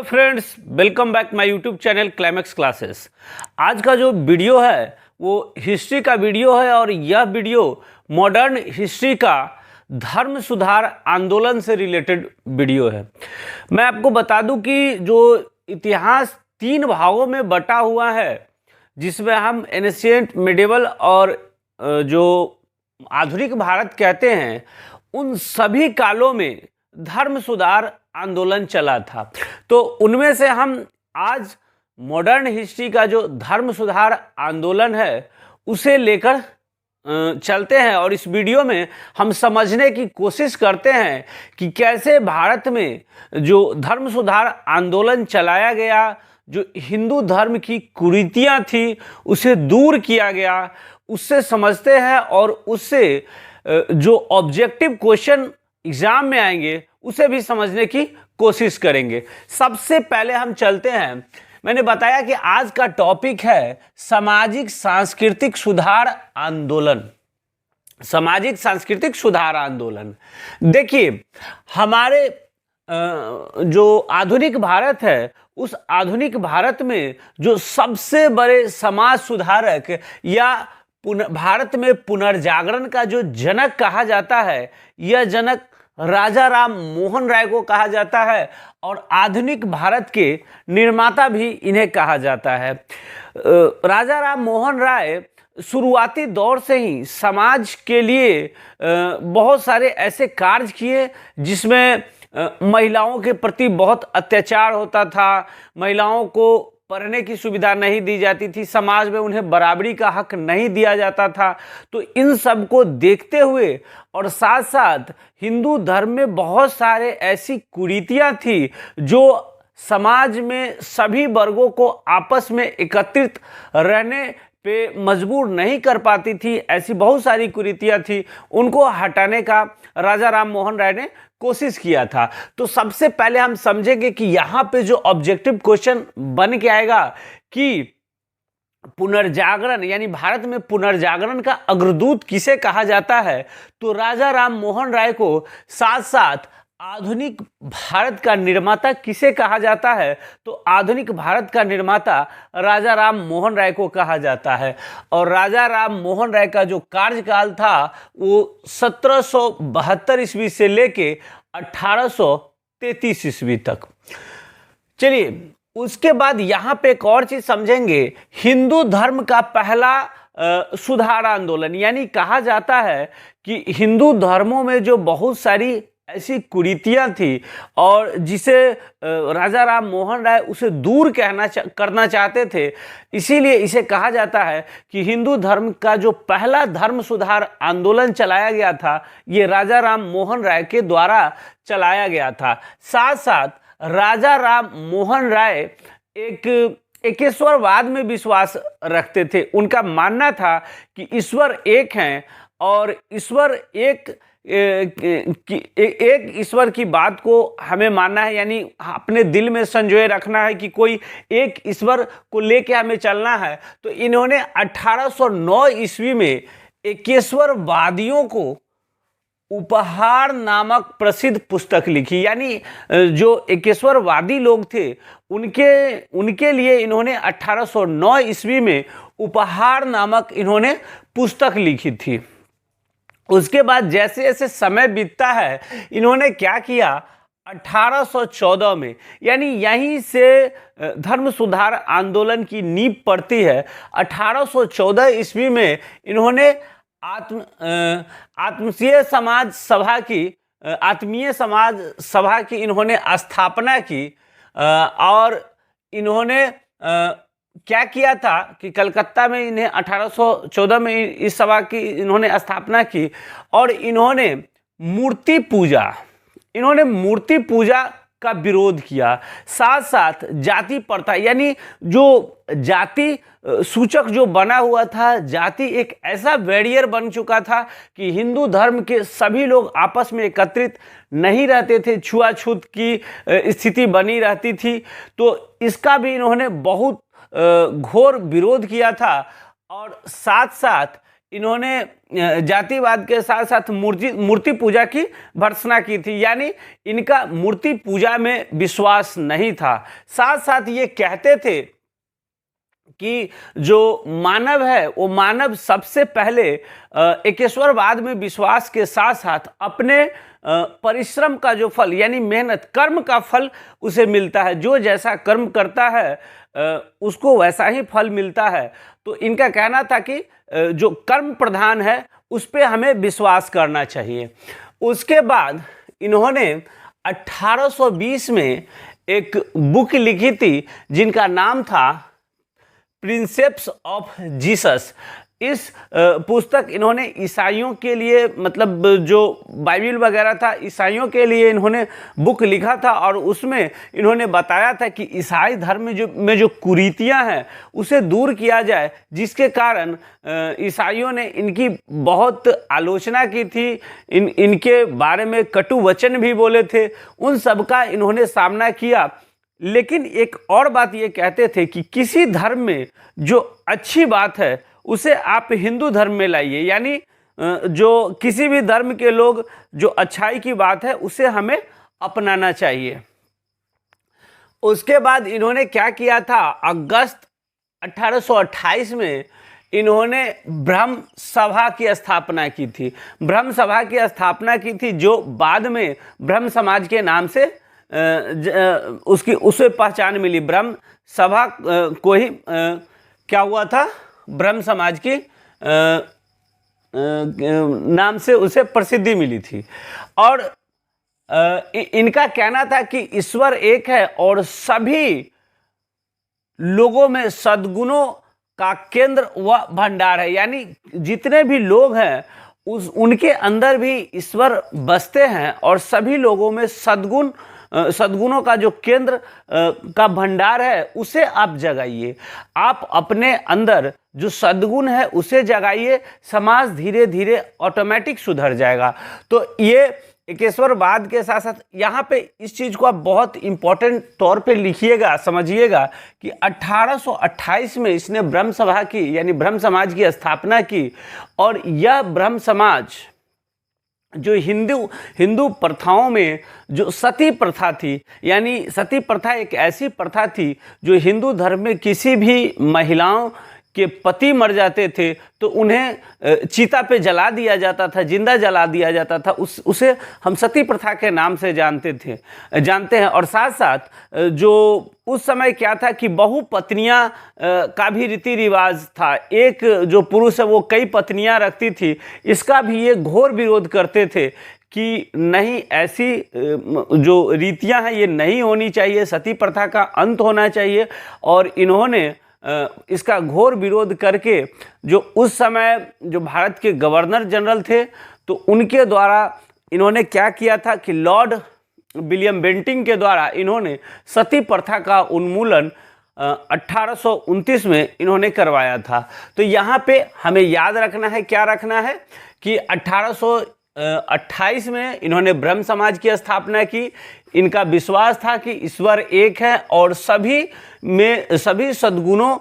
Friends, welcome back my YouTube channel climax classes. आज का जो वीडियो है वो हिस्ट्री का वीडियो है और यह वीडियो मॉडर्न हिस्ट्री का धर्म सुधार आंदोलन से रिलेटेड वीडियो है। मैं आपको बता दूं कि जो इतिहास 3 भागों में बटा हुआ है, जिसमें हम एंशिएंट, मिडिवल और जो आधुनिक भारत कहते हैं, उन सभी कालों में धर्म सुधार आंदोलन चला था। तो उनमें से हम आज मॉडर्न हिस्ट्री का जो धर्म सुधार आंदोलन है उसे लेकर चलते हैं और इस वीडियो में हम समझने की कोशिश करते हैं कि कैसे भारत में जो धर्म सुधार आंदोलन चलाया गया, जो हिंदू धर्म की कुरीतियां थी उसे दूर किया गया, उससे समझते हैं और उससे जो ऑब्जेक्टिव क्वेश्चन एग्जाम में आएंगे उसे भी समझने की कोशिश करेंगे। सबसे पहले हम चलते हैं, मैंने बताया कि आज का टॉपिक है सामाजिक सांस्कृतिक सुधार आंदोलन। सामाजिक सांस्कृतिक सुधार आंदोलन, देखिए हमारे जो आधुनिक भारत है, उस आधुनिक भारत में जो सबसे बड़े समाज सुधारक या भारत में पुनर्जागरण का जो जनक कहा जाता है, यह जनक राजा राम मोहन राय को कहा जाता है और आधुनिक भारत के निर्माता भी इन्हें कहा जाता है। राजा राम मोहन राय शुरुआती दौर से ही समाज के लिए बहुत सारे ऐसे कार्य किए जिसमें महिलाओं के प्रति बहुत अत्याचार होता था, महिलाओं को पढ़ने की सुविधा नहीं दी जाती थी, समाज में उन्हें बराबरी का हक नहीं दिया जाता था। तो इन सब को देखते हुए और साथ साथ हिंदू धर्म में बहुत सारे ऐसी कुरीतियां थी जो समाज में सभी वर्गों को आपस में एकत्रित रहने पे मजबूर नहीं कर पाती थी, ऐसी बहुत सारी कुरीतियां थी, उनको हटाने का राजा राम मोहन राय ने कोशिश किया था। तो सबसे पहले हम समझेंगे कि यहाँ पे जो ऑब्जेक्टिव क्वेश्चन बन के आएगा कि पुनर्जागरण यानी भारत में पुनर्जागरण का अग्रदूत किसे कहा जाता है, तो राजा राम मोहन राय को साथ साथ आधुनिक भारत का निर्माता किसे कहा जाता है, तो आधुनिक भारत का निर्माता राजा राम मोहन राय को कहा जाता है। और राजा राम मोहन राय का जो कार्यकाल था वो 1772 ईस्वी से लेके 1833 ईस्वी तक। चलिए उसके बाद यहाँ पे एक और चीज समझेंगे, हिंदू धर्म का पहला सुधार आंदोलन, यानी कहा जाता है कि हिंदू धर्मों में जो बहुत सारी ऐसी कुरीतियां थी और जिसे राजा राम मोहन राय उसे दूर करना चाहते थे, इसीलिए इसे कहा जाता है कि हिंदू धर्म का जो पहला धर्म सुधार आंदोलन चलाया गया था ये राजा राम मोहन राय के द्वारा चलाया गया था। साथ साथ राजा राम मोहन राय एक एकेश्वरवाद में विश्वास रखते थे। उनका मानना था कि ईश्वर एक हैं और ईश्वर एक ईश्वर की बात को हमें मानना है, यानी अपने दिल में संजोए रखना है कि कोई एक ईश्वर को लेके हमें चलना है। तो इन्होंने 1809 ईस्वी में एकेश्वरवादियों को उपहार नामक प्रसिद्ध पुस्तक लिखी, यानी जो एकेश्वरवादी लोग थे उनके लिए इन्होंने 1809 ईस्वी में उपहार नामक इन्होंने पुस्तक लिखी थी। उसके बाद जैसे जैसे समय बीतता है, इन्होंने क्या किया, 1814 में, यानी यहीं से धर्म सुधार आंदोलन की नींव पड़ती है। 1814 ईस्वी में इन्होंने आत्मीय समाज सभा की इन्होंने स्थापना की और इन्होंने क्या किया था कि कलकत्ता में इन्हें 1814 में इस सभा की इन्होंने स्थापना की और इन्होंने मूर्ति पूजा का विरोध किया। साथ साथ जाति प्रथा, यानी जो जाति सूचक जो बना हुआ था, जाति एक ऐसा बैरियर बन चुका था कि हिंदू धर्म के सभी लोग आपस में एकत्रित नहीं रहते थे, छुआछूत की स्थिति बनी रहती थी। तो इसका भी इन्होंने बहुत घोर विरोध किया था। और साथ साथ इन्होंने जातिवाद के साथ साथ मूर्ति पूजा की भर्त्सना की थी, यानी इनका मूर्ति पूजा में विश्वास नहीं था। साथ साथ ये कहते थे कि जो मानव है वो मानव सबसे पहले एकेश्वरवाद में विश्वास के साथ साथ अपने परिश्रम का जो फल यानी मेहनत कर्म का फल उसे मिलता है। जो जैसा कर्म करता है उसको वैसा ही फल मिलता है। तो इनका कहना था कि जो कर्म प्रधान है उस पर हमें विश्वास करना चाहिए। उसके बाद इन्होंने 1820 में एक बुक लिखी थी जिनका नाम था प्रिंसेप्स ऑफ जीसस। इस पुस्तक इन्होंने ईसाइयों के लिए, मतलब जो बाइबल वगैरह था ईसाइयों के लिए इन्होंने बुक लिखा था, और उसमें इन्होंने बताया था कि ईसाई धर्म में जो कुरीतियां हैं उसे दूर किया जाए, जिसके कारण ईसाइयों ने इनकी बहुत आलोचना की थी, इनके बारे में कटु वचन भी बोले थे। उन सब का इन्होंने सामना किया। लेकिन एक और बात ये कहते थे कि किसी धर्म में जो अच्छी बात है उसे आप हिंदू धर्म में लाइए, यानी जो किसी भी धर्म के लोग जो अच्छाई की बात है उसे हमें अपनाना चाहिए। उसके बाद इन्होंने क्या किया था, अगस्त 1828 में इन्होंने ब्रह्म सभा की स्थापना की थी। ब्रह्म सभा की स्थापना की थी जो बाद में ब्रह्म समाज के नाम से उसे पहचान मिली। ब्रह्म सभा को ही क्या हुआ था, ब्रह्म समाज की नाम से उसे प्रसिद्धि मिली थी। और इनका कहना था कि ईश्वर एक है और सभी लोगों में सद्गुणों का केंद्र व भंडार है, यानी जितने भी लोग हैं उनके अंदर भी ईश्वर बसते हैं और सभी लोगों में सद्गुणों का जो केंद्र का भंडार है उसे आप जगाइए। आप अपने अंदर जो सद्गुण है उसे जगाइए, समाज धीरे धीरे ऑटोमेटिक सुधर जाएगा। तो ये एकेश्वरवाद के साथ साथ यहाँ पे इस चीज़ को आप बहुत इंपॉर्टेंट तौर पे लिखिएगा, समझिएगा कि 1828 में इसने ब्रह्म सभा की यानी ब्रह्म समाज की स्थापना की। और यह ब्रह्म समाज जो हिंदू प्रथाओं में जो सती प्रथा थी, यानी सती प्रथा एक ऐसी प्रथा थी जो हिंदू धर्म में किसी भी महिलाओं के पति मर जाते थे तो उन्हें चिता पे जला दिया जाता था, जिंदा जला दिया जाता था। उसे हम सती प्रथा के नाम से जानते हैं। और साथ साथ जो उस समय क्या था कि बहु पत्नियां का भी रीति रिवाज था। एक जो पुरुष है वो कई पत्नियां रखती थी, इसका भी ये घोर विरोध करते थे कि नहीं, ऐसी जो रीतियां हैं ये नहीं होनी चाहिए, सती प्रथा का अंत होना चाहिए। और इन्होंने इसका घोर विरोध करके जो उस समय जो भारत के गवर्नर जनरल थे तो उनके द्वारा इन्होंने क्या किया था कि लॉर्ड विलियम बेंटिंक के द्वारा इन्होंने सती प्रथा का उन्मूलन 1829 में इन्होंने करवाया था। तो यहाँ पे हमें याद रखना है, क्या रखना है कि 1828 में इन्होंने ब्रह्म समाज की स्थापना की। इनका विश्वास था कि ईश्वर एक है और सभी सद्गुणों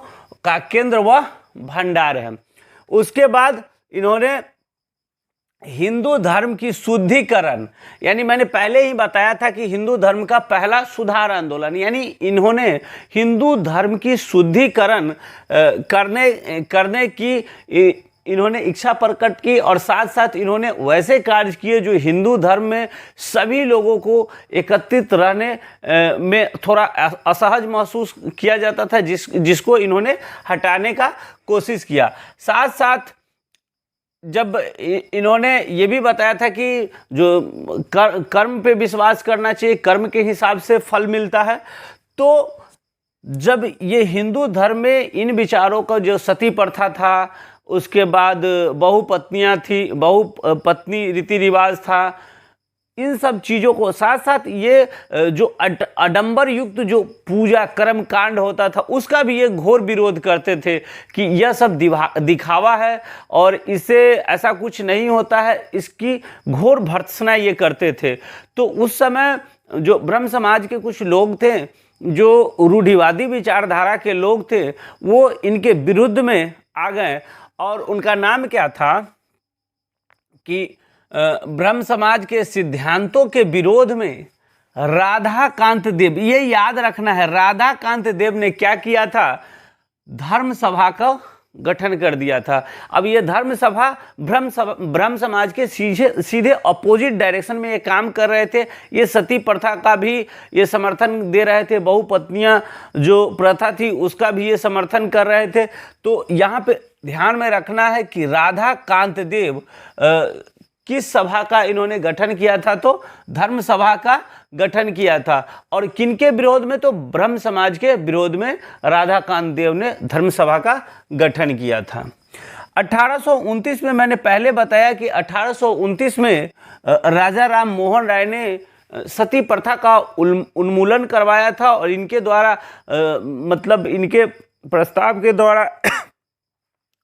का केंद्र व भंडार है। उसके बाद इन्होंने हिंदू धर्म की शुद्धिकरण, यानी मैंने पहले ही बताया था कि हिंदू धर्म का पहला सुधार आंदोलन, यानी इन्होंने हिंदू धर्म की शुद्धिकरण करने की इन्होंने इच्छा प्रकट की। और साथ साथ इन्होंने वैसे कार्य किए जो हिंदू धर्म में सभी लोगों को एकत्रित रहने में थोड़ा असहज महसूस किया जाता था, जिसको इन्होंने हटाने का कोशिश किया। साथ साथ जब इन्होंने ये भी बताया था कि जो कर्म पे विश्वास करना चाहिए, कर्म के हिसाब से फल मिलता है। तो जब ये हिंदू धर्म में इन विचारों का जो सती प्रथा था, उसके बाद बहुपत्नियां थी, बहुपत्नी रीति रिवाज था, इन सब चीज़ों को साथ साथ ये जो आडंबर युक्त जो पूजा कर्म कांड होता था उसका भी ये घोर विरोध करते थे कि यह सब दिखावा है और इससे ऐसा कुछ नहीं होता है, इसकी घोर भर्त्सना ये करते थे। तो उस समय जो ब्रह्म समाज के कुछ लोग थे, जो रूढ़िवादी विचारधारा के लोग थे, वो इनके विरुद्ध में आ गए और उनका नाम क्या था कि ब्रह्म समाज के सिद्धांतों के विरोध में राधाकांत देव, ये याद रखना है, राधाकांत देव ने क्या किया था, धर्म सभा का गठन कर दिया था। अब ये धर्म सभा ब्रह्म समाज के सीधे अपोजिट डायरेक्शन में ये काम कर रहे थे। ये सती प्रथा का भी ये समर्थन दे रहे थे, बहुपत्नियां जो प्रथा थी उसका भी ये समर्थन कर रहे थे। तो यहाँ पे ध्यान में रखना है कि राधाकांत देव किस सभा का इन्होंने गठन किया था, तो धर्म सभा का गठन किया था। और किनके विरोध में, तो ब्रह्म समाज के विरोध में राधाकांत देव ने धर्म सभा का गठन किया था। 1829 में मैंने पहले बताया कि 1829 में राजा राम मोहन राय ने सती प्रथा का उन्मूलन करवाया था और इनके द्वारा मतलब इनके प्रस्ताव के द्वारा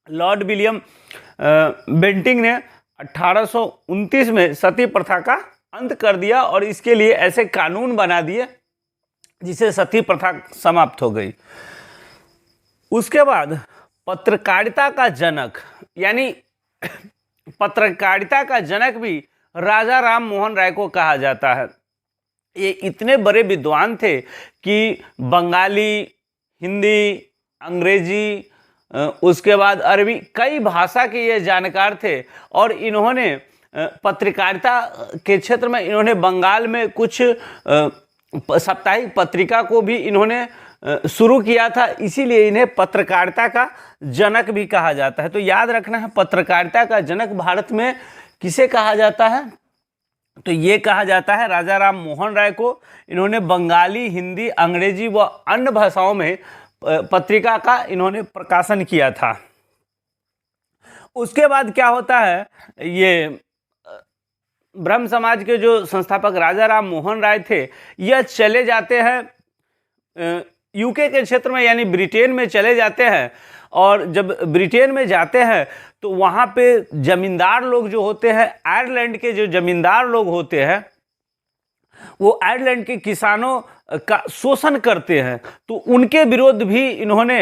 लॉर्ड विलियम बेंटिंक ने 1829 में सती प्रथा का अंत कर दिया और इसके लिए ऐसे कानून बना दिए जिससे सती प्रथा समाप्त हो गई। उसके बाद पत्रकारिता का जनक, यानी पत्रकारिता का जनक भी राजा राम मोहन राय को कहा जाता है। ये इतने बड़े विद्वान थे कि बंगाली, हिंदी, अंग्रेजी, उसके बाद अरबी, कई भाषा के ये जानकार थे और इन्होंने पत्रकारिता के क्षेत्र में इन्होंने बंगाल में कुछ साप्ताहिक पत्रिका को भी इन्होंने शुरू किया था, इसीलिए इन्हें पत्रकारिता का जनक भी कहा जाता है। तो याद रखना है, पत्रकारिता का जनक भारत में किसे कहा जाता है, तो ये कहा जाता है राजा राम मोहन राय को। इन्होंने बंगाली, हिंदी, अंग्रेजी व अन्य भाषाओं में पत्रिका का इन्होंने प्रकाशन किया था। उसके बाद क्या होता है, ये ब्रह्म समाज के जो संस्थापक राजा राम मोहन राय थे, यह चले जाते हैं यूके के क्षेत्र में, यानी ब्रिटेन में चले जाते हैं। और जब ब्रिटेन में जाते हैं तो वहाँ पे जमींदार लोग जो होते हैं, आयरलैंड के जो जमींदार लोग होते हैं, वो आयरलैंड के किसानों का शोषण करते हैं। तो उनके विरोध भी इन्होंने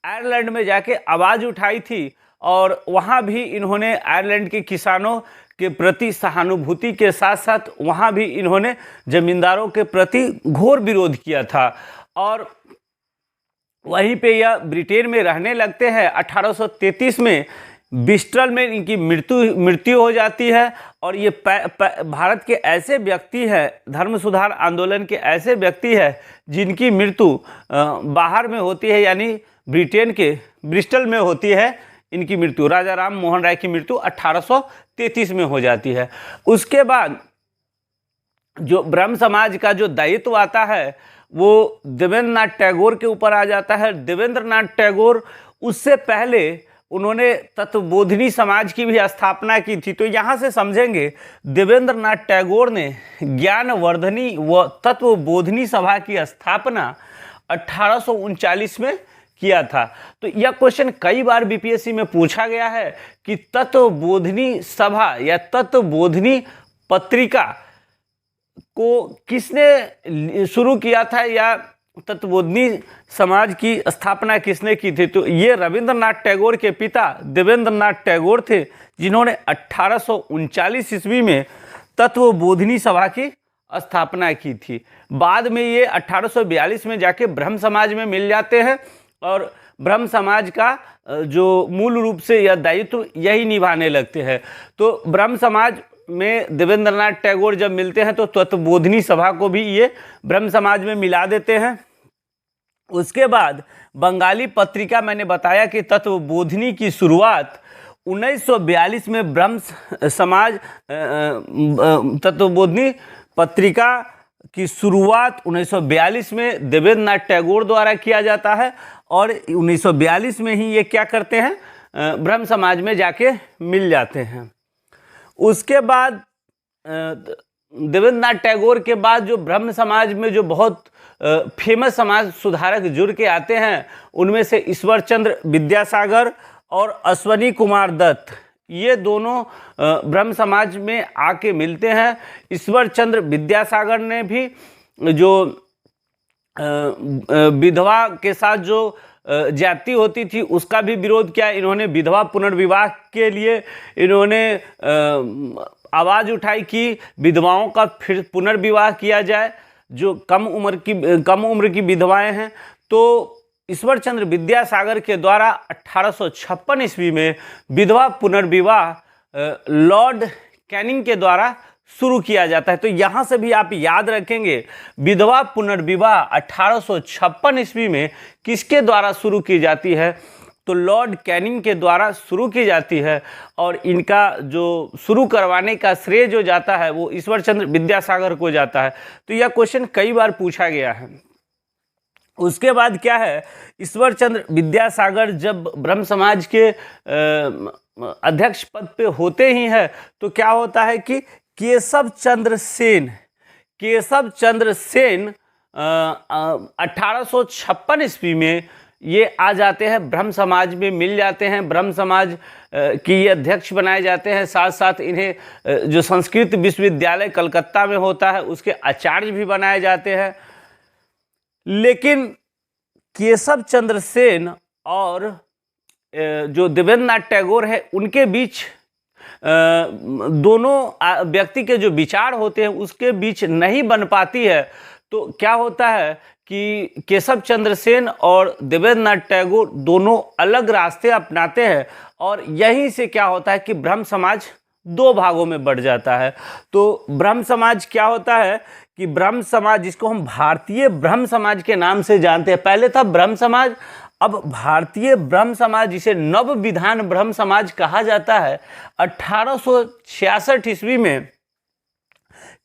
आयरलैंड में जाके आवाज़ उठाई थी और वहाँ भी इन्होंने आयरलैंड के किसानों के प्रति सहानुभूति के साथ साथ वहाँ भी इन्होंने जमींदारों के प्रति घोर विरोध किया था। और वहीं पे यह ब्रिटेन में रहने लगते हैं। 1833 में ब्रिस्टल में इनकी मृत्यु हो जाती है। और ये भारत के ऐसे व्यक्ति हैं, धर्म सुधार आंदोलन के ऐसे व्यक्ति हैं जिनकी मृत्यु बाहर में होती है, यानी ब्रिटेन के ब्रिस्टल में होती है इनकी मृत्यु। राजा राम मोहन राय की मृत्यु 1833 में हो जाती है। उसके बाद जो ब्रह्म समाज का जो दायित्व आता है वो देवेंद्र नाथ टैगोर के ऊपर आ जाता है। देवेंद्र नाथ टैगोर उससे पहले उन्होंने तत्वबोधिनी समाज की भी स्थापना की थी। तो यहाँ से समझेंगे, देवेंद्र नाथ टैगोर ने ज्ञानवर्धनी व तत्वबोधिनी सभा की स्थापना 1839 में किया था। तो यह क्वेश्चन कई बार बीपीएससी में पूछा गया है कि तत्वबोधिनी सभा या तत्वबोधिनी पत्रिका को किसने शुरू किया था या तत्वबोधिनी समाज की स्थापना किसने की थी। तो ये रविंद्रनाथ टैगोर के पिता देवेंद्र नाथ टैगोर थे, जिन्होंने 1839 ईस्वी में तत्वबोधिनी सभा की स्थापना की थी। बाद में ये 1842 में जाके ब्रह्म समाज में मिल जाते हैं और ब्रह्म समाज का जो मूल रूप से यह दायित्व यही निभाने लगते हैं। तो ब्रह्म समाज में देवेंद्रनाथ टैगोर जब मिलते हैं तो तत्वबोधिनी सभा को भी ये ब्रह्म समाज में मिला देते हैं। उसके बाद बंगाली पत्रिका, मैंने बताया कि तत्वबोधिनी की शुरुआत 1942 में ब्रह्म समाज तत्वबोधिनी पत्रिका की शुरुआत 1942 में देवेंद्रनाथ टैगोर द्वारा किया जाता है और 1942 में ही ये क्या करते हैं, ब्रह्म समाज में जाके मिल जाते हैं। उसके बाद देवेंद्रनाथ टैगोर के बाद जो ब्रह्म समाज में जो बहुत फेमस समाज सुधारक जुड़ के आते हैं, उनमें से ईश्वर चंद्र विद्यासागर और अश्वनी कुमार दत्त, ये दोनों ब्रह्म समाज में आके मिलते हैं। ईश्वर चंद्र विद्यासागर ने भी जो विधवा के साथ जो जाति होती थी उसका भी विरोध किया। इन्होंने विधवा पुनर्विवाह के लिए इन्होंने आवाज़ उठाई कि विधवाओं का फिर पुनर्विवाह किया जाए, जो कम उम्र की विधवाएं हैं। तो ईश्वर चंद्र विद्यासागर के द्वारा 1856 ईस्वी में विधवा पुनर्विवाह लॉर्ड कैनिंग के द्वारा शुरू किया जाता है। तो यहाँ से भी आप याद रखेंगे, विधवा पुनर्विवाह 1856 ईस्वी में किसके द्वारा शुरू की जाती है? तो लॉर्ड कैनिंग के द्वारा शुरू की जाती है। और इनका जो शुरू करवाने का श्रेय जो जाता है वो ईश्वर चंद्र विद्यासागर को जाता है। तो यह क्वेश्चन कई बार पूछा गया है। उसके बाद क्या है, ईश्वर चंद्र विद्यासागर जब ब्रह्म समाज के अध्यक्ष पद पे होते ही हैं तो क्या होता है कि केशव चंद्र सेन 1856 ईस्वी में ये आ जाते हैं, ब्रह्म समाज में मिल जाते हैं, ब्रह्म समाज की ये अध्यक्ष बनाए जाते हैं। साथ साथ इन्हें जो संस्कृत विश्वविद्यालय कलकत्ता में होता है उसके आचार्य भी बनाए जाते हैं। लेकिन केशव चंद्र सेन और जो देवेंद्रनाथ टैगोर है उनके बीच दोनों व्यक्ति के जो विचार होते हैं उसके बीच नहीं बन पाती है। तो क्या होता है कि केशव चंद्र सेन और देवेंद्रनाथ टैगोर दोनों अलग रास्ते अपनाते हैं और यहीं से क्या होता है कि ब्रह्म समाज दो भागों में बढ़ जाता है। तो ब्रह्म समाज क्या होता है कि ब्रह्म समाज, जिसको हम भारतीय ब्रह्म समाज के नाम से जानते हैं, पहले था ब्रह्म समाज, अब भारतीय ब्रह्म समाज, जिसे नव विधान ब्रह्म समाज कहा जाता है। 1866 ईस्वी में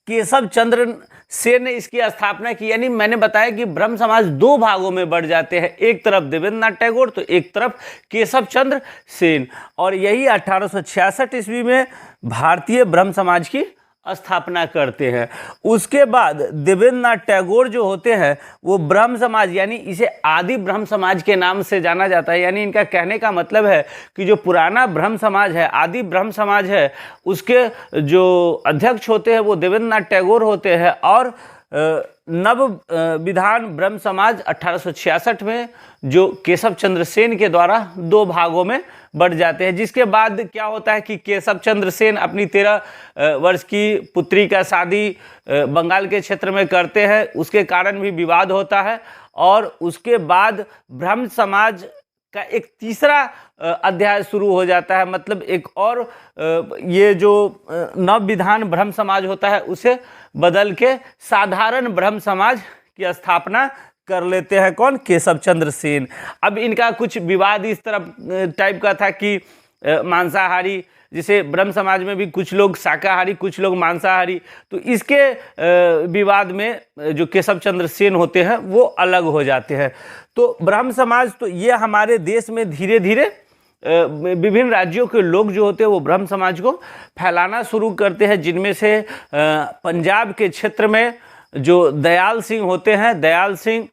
केशव चंद्र सेन ने इसकी स्थापना की। यानी मैंने बताया कि ब्रह्म समाज दो भागों में बढ़ जाते हैं, एक तरफ देवेंद्रनाथ टैगोर तो एक तरफ केशव चंद्र सेन। और यही 1866 ईस्वी में भारतीय ब्रह्म समाज की स्थापना करते हैं। उसके बाद देवेंद्रनाथ टैगोर जो होते हैं वो ब्रह्म समाज, यानी इसे आदि ब्रह्म समाज के नाम से जाना जाता है। यानी इनका कहने का मतलब है कि जो पुराना ब्रह्म समाज है, आदि ब्रह्म समाज है, उसके जो अध्यक्ष होते हैं वो देवेंद्रनाथ टैगोर होते हैं। और नव विधान ब्रह्म समाज 1866 में जो केशव चंद्र सेन के द्वारा दो भागों में बढ़ जाते हैं। जिसके बाद क्या होता है कि केशव चंद्र सेन अपनी 13 वर्ष की पुत्री का शादी बंगाल के क्षेत्र में करते हैं, उसके कारण भी विवाद होता है। और उसके बाद ब्रह्म समाज का एक तीसरा अध्याय शुरू हो जाता है। मतलब एक और ये जो नव विधान ब्रह्म समाज होता है उसे बदल के साधारण ब्रह्म समाज की स्थापना कर लेते हैं। कौन? केशव चंद्र सेन। अब इनका कुछ विवाद इस तरह टाइप का था कि मांसाहारी, जिसे ब्रह्म समाज में भी कुछ लोग शाकाहारी कुछ लोग मांसाहारी, तो इसके विवाद में जो केशव चंद्र सेन होते हैं वो अलग हो जाते हैं। तो ब्रह्म समाज, तो ये हमारे देश में धीरे धीरे विभिन्न राज्यों के लोग जो होते हैं वो ब्रह्म समाज को फैलाना शुरू करते हैं। जिनमें से पंजाब के क्षेत्र में जो दयाल सिंह होते हैं, दयाल सिंह,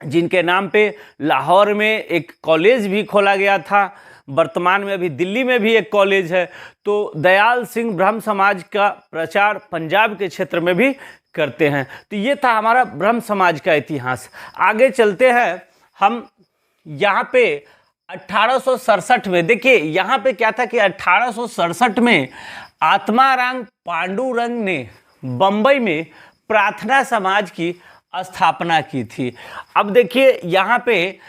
जिनके नाम पे लाहौर में एक कॉलेज भी खोला गया था, वर्तमान में अभी दिल्ली में भी एक कॉलेज है। तो दयाल सिंह ब्रह्म समाज का प्रचार पंजाब के क्षेत्र में भी करते हैं। तो ये था हमारा ब्रह्म समाज का इतिहास। आगे चलते हैं हम। यहाँ पे 1867 में, देखिए यहाँ पे क्या था कि 1867 में आत्माराम पांडुरंग ने बम्बई में प्रार्थना समाज की स्थापना की थी। अब देखिए यहाँ पे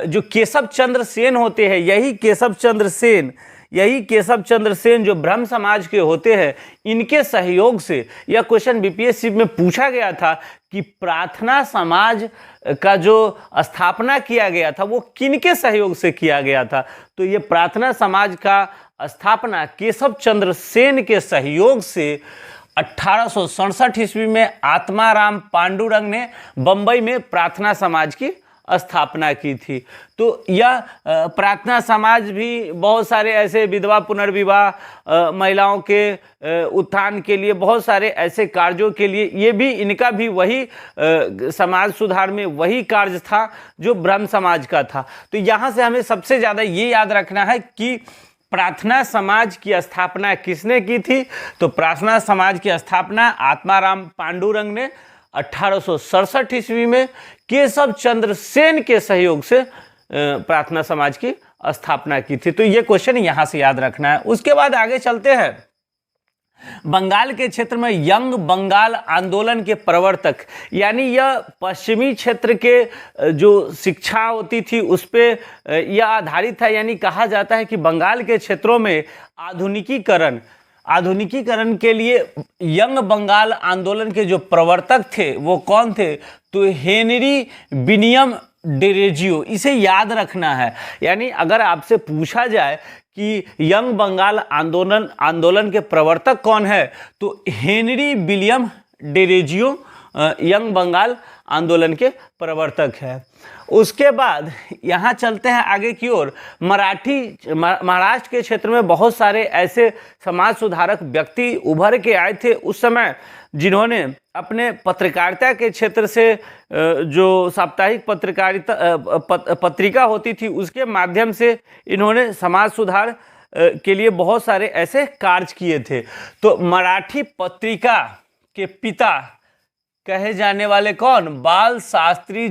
जो केशव चंद्र सेन होते हैं, यही केशव चंद्र सेन जो ब्रह्म समाज के होते हैं, इनके सहयोग से यह क्वेश्चन बीपीएससी में पूछा गया था कि प्रार्थना समाज का जो स्थापना किया गया था वो किनके सहयोग से किया गया था। तो ये प्रार्थना समाज का स्थापना केशव चंद्र सेन के सहयोग से 1867 ईस्वी में आत्माराम पांडुरंग ने बंबई में प्रार्थना समाज की स्थापना की थी। तो यह प्रार्थना समाज भी बहुत सारे ऐसे विधवा पुनर्विवाह, महिलाओं के उत्थान के लिए, बहुत सारे ऐसे कार्यों के लिए, ये भी इनका भी वही समाज सुधार में वही कार्य था जो ब्रह्म समाज का था। तो यहाँ से हमें सबसे ज़्यादा ये याद रखना है कि प्रार्थना समाज की स्थापना किसने की थी। तो प्रार्थना समाज की स्थापना आत्माराम पांडुरंग ने 1867 ईस्वी में केशव चंद्र सेन के सहयोग से प्रार्थना समाज की स्थापना की थी। तो ये क्वेश्चन यहाँ से याद रखना है। उसके बाद आगे चलते हैं। बंगाल के क्षेत्र में यंग बंगाल आंदोलन के प्रवर्तक, यानी यह पश्चिमी क्षेत्र के जो शिक्षा होती थी उस पर यह आधारित था। यानी कहा जाता है कि बंगाल के क्षेत्रों में आधुनिकीकरण के लिए यंग बंगाल आंदोलन के जो प्रवर्तक थे वो कौन थे? तो हेनरी विलियम डेरोजियो। इसे याद रखना है। यानी अगर आपसे पूछा जाए कि यंग बंगाल आंदोलन के प्रवर्तक कौन है, तो Henry William Derozio Young Bengal आंदोलन के प्रवर्तक है। उसके बाद यहाँ चलते हैं आगे की ओर। महाराष्ट्र के क्षेत्र में बहुत सारे ऐसे समाज सुधारक व्यक्ति उभर के आए थे उस समय, जिन्होंने अपने पत्रकारिता के क्षेत्र से जो साप्ताहिक पत्रिका होती थी उसके माध्यम से इन्होंने समाज सुधार के लिए बहुत सारे ऐसे कार्य किए थे। तो मराठी पत्रिका के पिता कहे जाने वाले कौन? बाल शास्त्री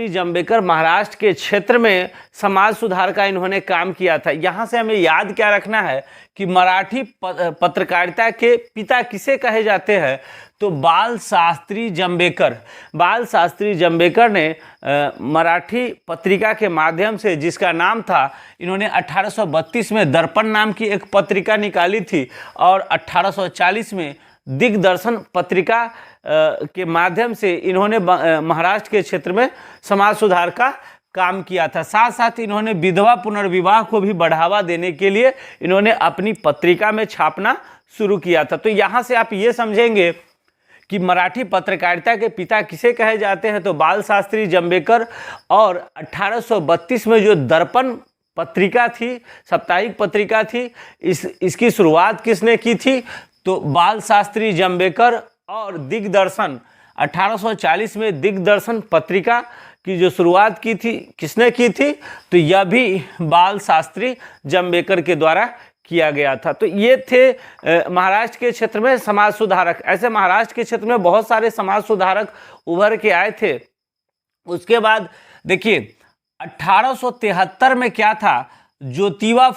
जंबेकर महाराष्ट्र के क्षेत्र में समाज सुधार का इन्होंने काम किया था। यहाँ से हमें याद क्या रखना है कि मराठी पत्रकारिता के पिता किसे कहे जाते हैं? तो बाल शास्त्री जंबेकर ने मराठी पत्रिका के माध्यम से, जिसका नाम था, इन्होंने 1832 में दर्पण नाम की एक पत्रिका निकाली थी और 1840 में दिग्दर्शन पत्रिका के माध्यम से इन्होंने महाराष्ट्र के क्षेत्र में समाज सुधार का काम किया था। साथ साथ इन्होंने विधवा पुनर्विवाह को भी बढ़ावा देने के लिए इन्होंने अपनी पत्रिका में छापना शुरू किया था। तो यहाँ से आप ये समझेंगे कि मराठी पत्रकारिता के पिता किसे कहे जाते हैं? तो बाल शास्त्री जंबेकर। और 1832 में जो दर्पण पत्रिका थी, साप्ताहिक पत्रिका थी, इसकी शुरुआत किसने की थी? तो बाल शास्त्री जंबेकर। और दिग्दर्शन 1840 में दिग्दर्शन पत्रिका की जो शुरुआत की थी किसने की थी? तो यह भी बाल शास्त्री जंबेकर के द्वारा किया गया था। तो ये थे महाराष्ट्र के क्षेत्र में समाज सुधारक। ऐसे महाराष्ट्र के क्षेत्र में बहुत सारे समाज सुधारक उभर के आए थे। उसके बाद देखिए 1873 में क्या था? ज्योतिबा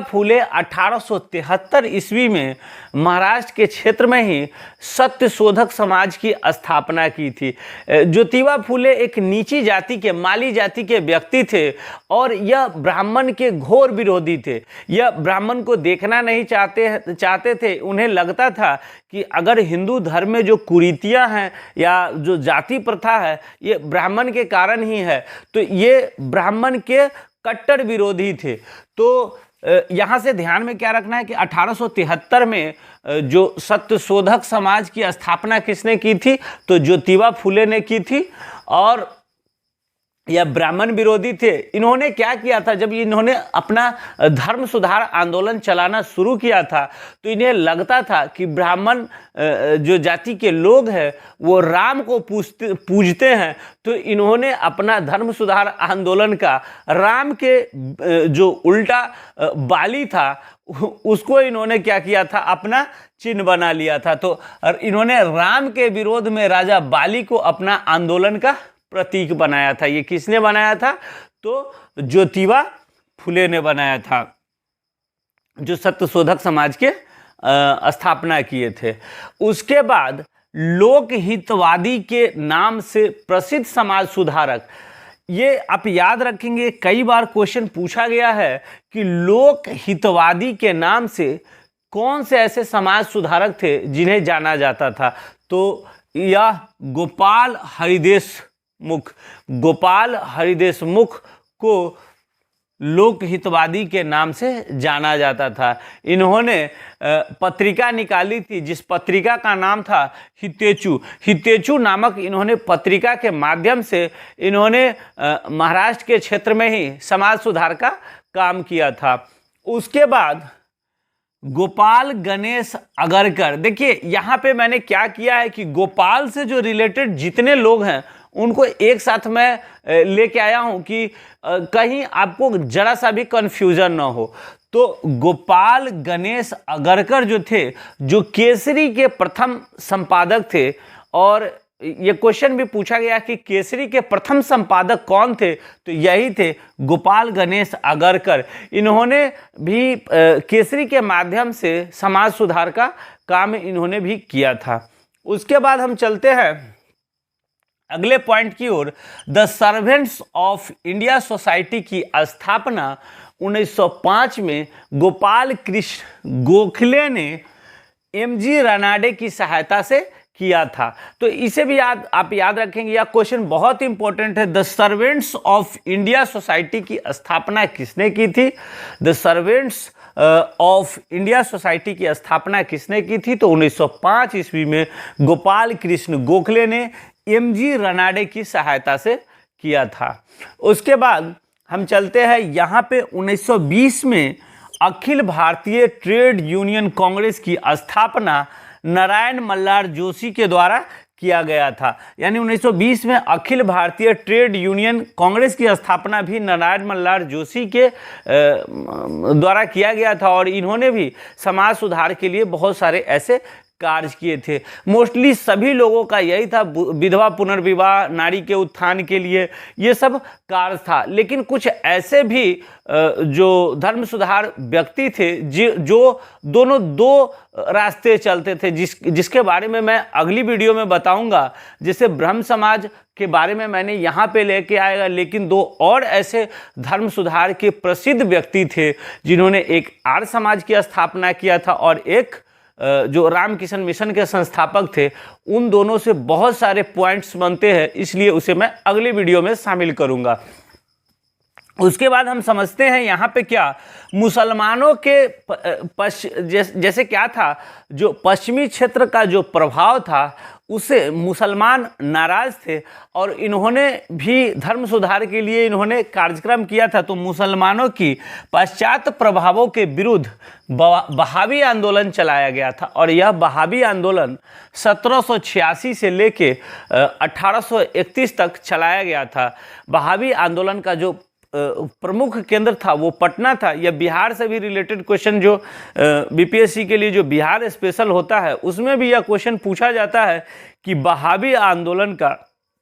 फूले 1873 ईस्वी में महाराष्ट्र के क्षेत्र में ही सत्यशोधक समाज की स्थापना की थी। ज्योतिबा फूले एक नीची जाति के, माली जाति के व्यक्ति थे और यह ब्राह्मण के घोर विरोधी थे। यह ब्राह्मण को देखना नहीं चाहते थे। उन्हें लगता था कि अगर हिंदू धर्म में जो कुरीतियां हैं या जो जाति प्रथा है ये ब्राह्मण के कारण ही है। तो ये ब्राह्मण के कट्टर विरोधी थे। तो यहाँ से ध्यान में क्या रखना है कि 1873 में जो सत्यशोधक समाज की स्थापना किसने की थी? तो ज्योतिबा फूले ने की थी। और यह ब्राह्मण विरोधी थे। इन्होंने क्या किया था? जब इन्होंने अपना धर्म सुधार आंदोलन चलाना शुरू किया था तो इन्हें लगता था कि ब्राह्मण जो जाति के लोग हैं वो राम को पूजते हैं। तो इन्होंने अपना धर्म सुधार आंदोलन का राम के जो उल्टा बाली था उसको इन्होंने क्या किया था? अपना चिन्ह बना लिया था। तो इन्होंने राम के विरोध में राजा बाली को अपना आंदोलन का प्रतीक बनाया था। ये किसने बनाया था? तो ज्योतिबा फूले ने बनाया था, जो सत्यशोधक समाज के स्थापना किए थे। उसके बाद लोकहितवादी के नाम से प्रसिद्ध समाज सुधारक, ये आप याद रखेंगे, कई बार क्वेश्चन पूछा गया है कि लोकहितवादी के नाम से कौन से ऐसे समाज सुधारक थे जिन्हें जाना जाता था? तो यह गोपाल हरिदेश मुख को लोकहितवादी के नाम से जाना जाता था। इन्होंने पत्रिका निकाली थी जिस पत्रिका का नाम था हितेचु नामक इन्होंने पत्रिका के माध्यम से इन्होंने महाराष्ट्र के क्षेत्र में ही समाज सुधार का काम किया था। उसके बाद गोपाल गणेश अगरकर, देखिए यहाँ पे मैंने क्या किया है कि गोपाल से जो रिलेटेड जितने लोग हैं उनको एक साथ मैं लेके आया हूं कि कहीं आपको जरा सा भी कंफ्यूजन ना हो। तो गोपाल गणेश अगरकर जो थे, जो केसरी के प्रथम संपादक थे और ये क्वेश्चन भी पूछा गया कि केसरी के प्रथम संपादक कौन थे, तो यही थे गोपाल गणेश अगरकर। इन्होंने भी केसरी के माध्यम से समाज सुधार का काम इन्होंने भी किया था। उसके बाद हम चलते हैं अगले पॉइंट की ओर। The servants of India society की स्थापना 1905 में गोपाल कृष्ण गोखले ने एमजी रानाडे की सहायता से किया था। तो इसे भी आप याद रखेंगे, यह क्वेश्चन बहुत इंपॉर्टेंट है। The servants of India society की स्थापना किसने की थी? The servants of India society की स्थापना किसने की थी? तो 1905 ईस्वी में गोपाल कृष्ण गोखले ने एमजी रानाडे की सहायता से किया था। उसके बाद हम चलते हैं यहाँ पे 1920 में अखिल भारतीय ट्रेड यूनियन कांग्रेस की स्थापना नारायण मल्हार जोशी के द्वारा किया गया था। यानी 1920 में अखिल भारतीय ट्रेड यूनियन कांग्रेस की स्थापना भी नारायण मल्हार जोशी के द्वारा किया गया था और इन्होंने भी समाज सुधार के लिए बहुत सारे ऐसे कार्य किए थे। मोस्टली सभी लोगों का यही था, विधवा पुनर्विवाह, नारी के उत्थान के लिए ये सब कार्य था। लेकिन कुछ ऐसे भी जो धर्म सुधार व्यक्ति थे जो दोनों दो रास्ते चलते थे, जिसके बारे में मैं अगली वीडियो में बताऊंगा। जैसे ब्रह्म समाज के बारे में मैंने यहाँ पे लेके आएगा, लेकिन दो और ऐसे धर्म सुधार के प्रसिद्ध व्यक्ति थे जिन्होंने एक आर्य समाज की स्थापना किया था और एक जो रामकिशन मिशन के संस्थापक थे। उन दोनों से बहुत सारे पॉइंट्स बनते हैं, इसलिए उसे मैं अगली वीडियो में शामिल करूंगा। उसके बाद हम समझते हैं यहाँ पे क्या मुसलमानों के जैसे क्या था, जो पश्चिमी क्षेत्र का जो प्रभाव था उससे मुसलमान नाराज थे और इन्होंने भी धर्म सुधार के लिए इन्होंने कार्यक्रम किया था। तो मुसलमानों की पाश्चात्य प्रभावों के विरुद्ध बहावी आंदोलन चलाया गया था और यह बहावी आंदोलन 1786 से लेके 1831 तक चलाया गया था। बहावी आंदोलन का जो प्रमुख केंद्र था वो पटना था। यह बिहार से भी रिलेटेड क्वेश्चन जो बीपीएससी के लिए जो बिहार स्पेशल होता है उसमें भी यह क्वेश्चन पूछा जाता है कि बहावी आंदोलन का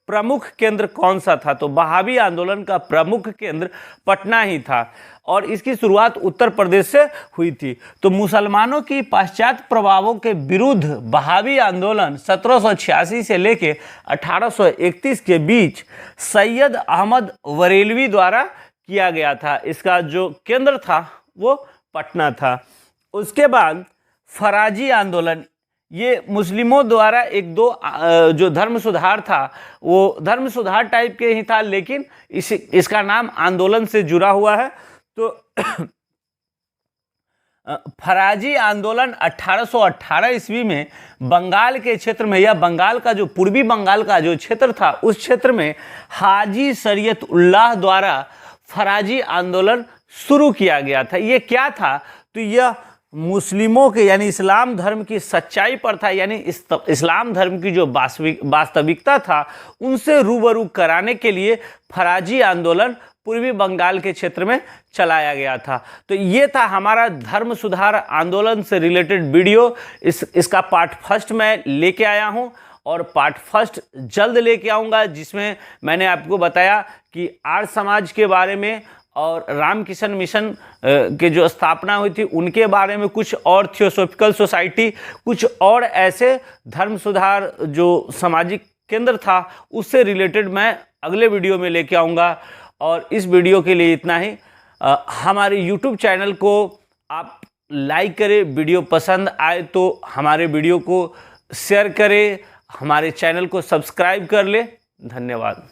प्रमुख केंद्र कौन सा था। तो बहावी आंदोलन का प्रमुख केंद्र पटना ही था और इसकी शुरुआत उत्तर प्रदेश से हुई थी। तो मुसलमानों की पाश्चात्य प्रभावों के विरुद्ध बहावी आंदोलन 1786 से लेके 1831 के बीच सैयद अहमद बरेलवी द्वारा किया गया था। इसका जो केंद्र था वो पटना था। उसके बाद फराजी आंदोलन, ये मुस्लिमों द्वारा एक दो जो धर्म सुधार था वो धर्म सुधार टाइप के ही था, लेकिन इसका नाम आंदोलन से जुड़ा हुआ है। तो फराजी आंदोलन 1818 ईस्वी में बंगाल के क्षेत्र में, या बंगाल का जो पूर्वी बंगाल का जो क्षेत्र था उस क्षेत्र में हाजी शरीयत उल्लाह द्वारा फराजी आंदोलन शुरू किया गया था। ये क्या था? तो यह मुस्लिमों के यानी इस्लाम धर्म की सच्चाई पर था, यानी इस्लाम धर्म की जो वास्तविकता था उनसे रूबरू कराने के लिए फराजी आंदोलन पूर्वी बंगाल के क्षेत्र में चलाया गया था। तो ये था हमारा धर्म सुधार आंदोलन से रिलेटेड वीडियो। इसका पार्ट फर्स्ट मैं लेके आया हूँ और पार्ट फर्स्ट जल्द लेके आऊँगा, जिसमें मैंने आपको बताया कि आर्य समाज के बारे में और रामकिशन मिशन के जो स्थापना हुई थी उनके बारे में, कुछ और थियोसॉफिकल सोसाइटी, कुछ और ऐसे धर्म सुधार जो सामाजिक केंद्र था उससे रिलेटेड मैं अगले वीडियो में लेके आऊँगा। और इस वीडियो के लिए इतना ही। हमारे YouTube चैनल को आप लाइक करें, वीडियो पसंद आए तो हमारे वीडियो को शेयर करें, हमारे चैनल को सब्सक्राइब कर ले। धन्यवाद।